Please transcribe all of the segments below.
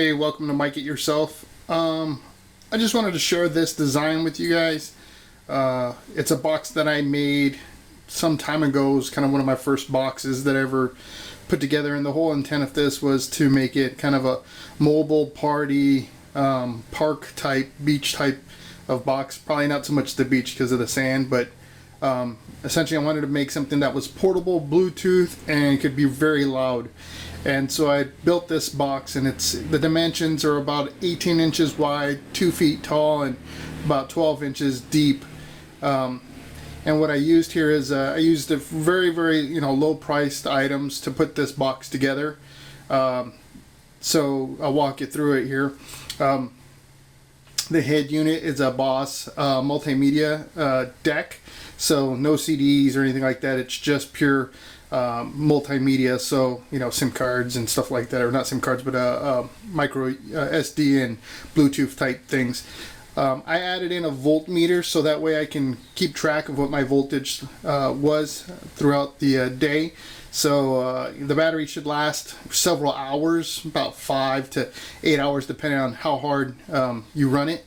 Hey, welcome to Mike It Yourself. I just wanted to share this design with you guys. It's a box that I made some time ago. It was kind of one of my first boxes that I ever put together, and the whole intent of this was to make it kind of a mobile party, park type, beach type of box. Probably not so much the beach because of the sand, but essentially I wanted to make something that was portable, Bluetooth, and could be very loud. And so I built this box, and the dimensions are about 18 inches wide, 2 feet tall, and about 12 inches deep. And what I used here is I used a very low priced items to put this box together. So I'll walk you through it here. The head unit is a Boss multimedia deck, so no CDs or anything like that. It's just pure multimedia, so SIM cards and stuff like that, or not SIM cards, but micro SD and Bluetooth type things. I added in a voltmeter so that way I can keep track of what my voltage was throughout the day. So the battery should last several hours, about 5 to 8 hours depending on how hard you run it.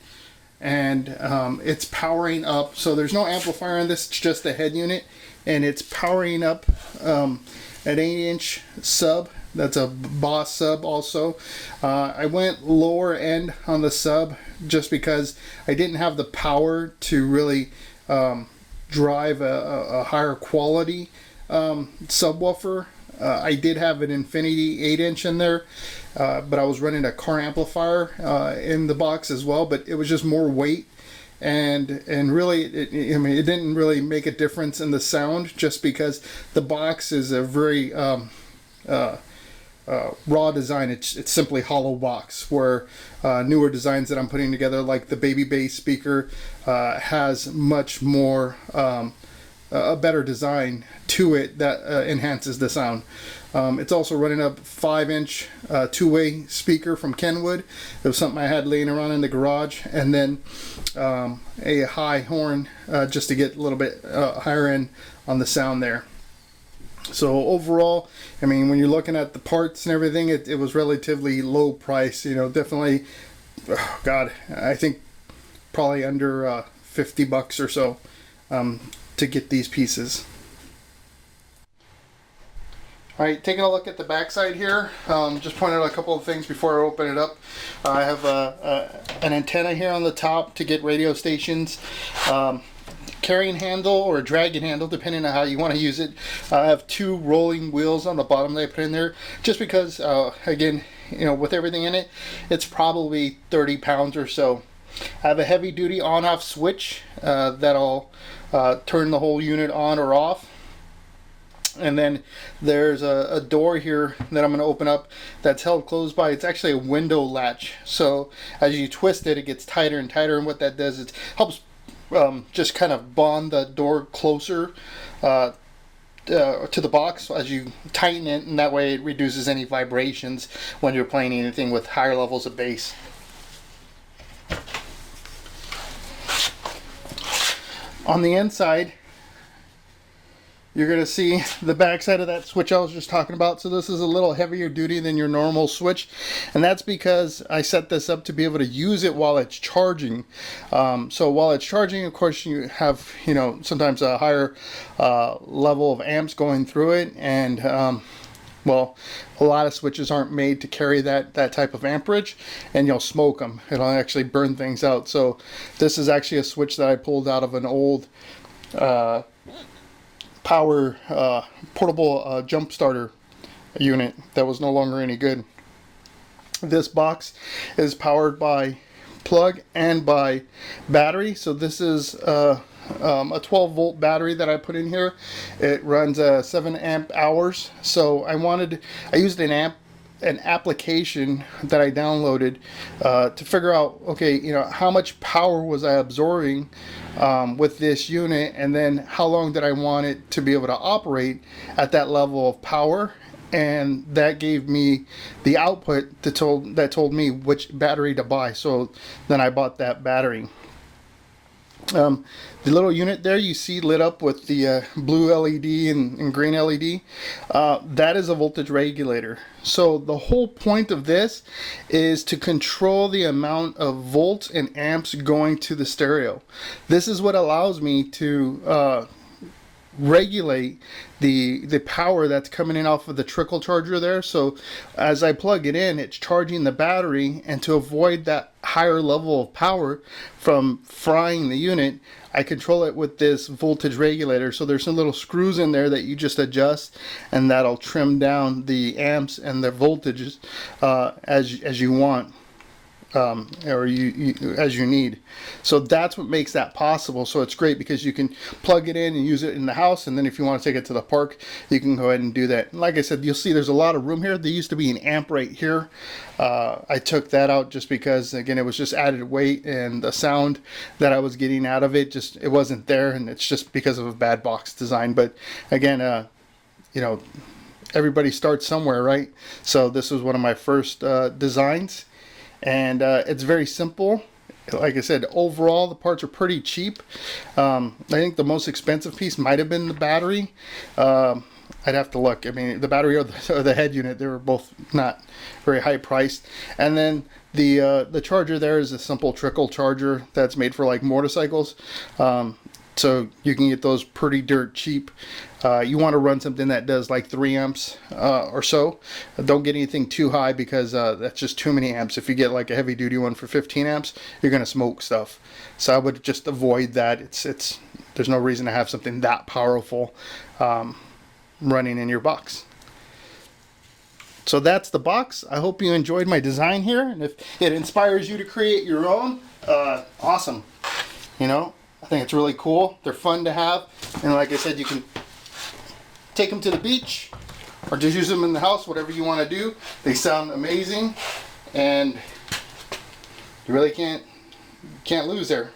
And it's powering up, so there's no amplifier in this, it's just the head unit, and it's powering up an 8-inch sub. That's a Boss sub also. I went lower end on the sub just because I didn't have the power to really drive a higher quality subwoofer. I did have an Infinity 8-inch in there, but I was running a car amplifier in the box as well, but it was just more weight, and really it didn't really make a difference in the sound, just because the box is a very raw design. It's simply hollow box, where newer designs that I'm putting together, like the baby bass speaker, has much more a better design to it that enhances the sound. It's also running a 5-inch two-way speaker from Kenwood. It was something I had laying around in the garage, and then a high horn just to get a little bit higher end on the sound there. So overall, when you're looking at the parts and everything, it was relatively low price. Definitely, I think probably under $50 or so to get these pieces. Alright, taking a look at the backside here, just pointing out a couple of things before I open it up. I have an antenna here on the top to get radio stations, carrying handle or dragging handle, depending on how you want to use it. I have 2 rolling wheels on the bottom that I put in there, just because, again, with everything in it, it's probably 30 pounds or so. I have a heavy duty on-off switch that'll turn the whole unit on or off. And then there's a door here that I'm going to open up that's held closed by, it's actually a window latch. So as you twist it, it gets tighter and tighter, and what that does is helps just kind of bond the door closer to the box as you tighten it, and that way it reduces any vibrations when you're playing anything with higher levels of bass. On the inside, you're going to see the back side of that switch I was just talking about. So this is a little heavier duty than your normal switch, and that's because I set this up to be able to use it while it's charging. So while it's charging, of course, you have sometimes a higher level of amps going through it, and well, a lot of switches aren't made to carry that type of amperage, and you'll smoke them. It'll actually burn things out. So this is actually a switch that I pulled out of an old power portable jump starter unit that was no longer any good. This box is powered by plug and by battery. So this is a 12 volt battery that I put in here. It runs 7 amp hours. So I used an application that I downloaded to figure out, okay, how much power was I absorbing with this unit, and then how long did I want it to be able to operate at that level of power, and that gave me the output that told me which battery to buy. So then I bought that battery. The little unit there you see lit up with the blue LED and green LED, that is a voltage regulator. So the whole point of this is to control the amount of volts and amps going to the stereo. This is what allows me to regulate the power that's coming in off of the trickle charger there. So as I plug it in, it's charging the battery, and to avoid that higher level of power from frying the unit, I control it with this voltage regulator. So there's some little screws in there that you just adjust, and that'll trim down the amps and the voltages as you want. Or as you need. So that's what makes that possible. So it's great because you can plug it in and use it in the house, and then if you want to take it to the park, you can go ahead and do that. And like I said, you'll see there's a lot of room here. There used to be an amp right here. I took that out just because, again, it was just added weight, and the sound that I was getting out of it, it wasn't there, and it's just because of a bad box design. But again, you know, everybody starts somewhere, right? So this was one of my first designs. And it's very simple. Like I said, overall the parts are pretty cheap. I think the most expensive piece might have been the battery. I'd have to look. I mean, the battery or the head unit, they were both not very high priced. And then the charger there is a simple trickle charger that's made for like motorcycles. So you can get those pretty dirt cheap. You want to run something that does like 3 amps or so. Don't get anything too high because that's just too many amps. If you get like a heavy duty one for 15 amps, you're going to smoke stuff. So I would just avoid that. There's no reason to have something that powerful running in your box. So that's the box. I hope you enjoyed my design here, and if it inspires you to create your own, awesome. You know, I think it's really cool. They're fun to have, and like I said, you can take them to the beach or just use them in the house, whatever you want to do. They sound amazing, and you really can't lose there.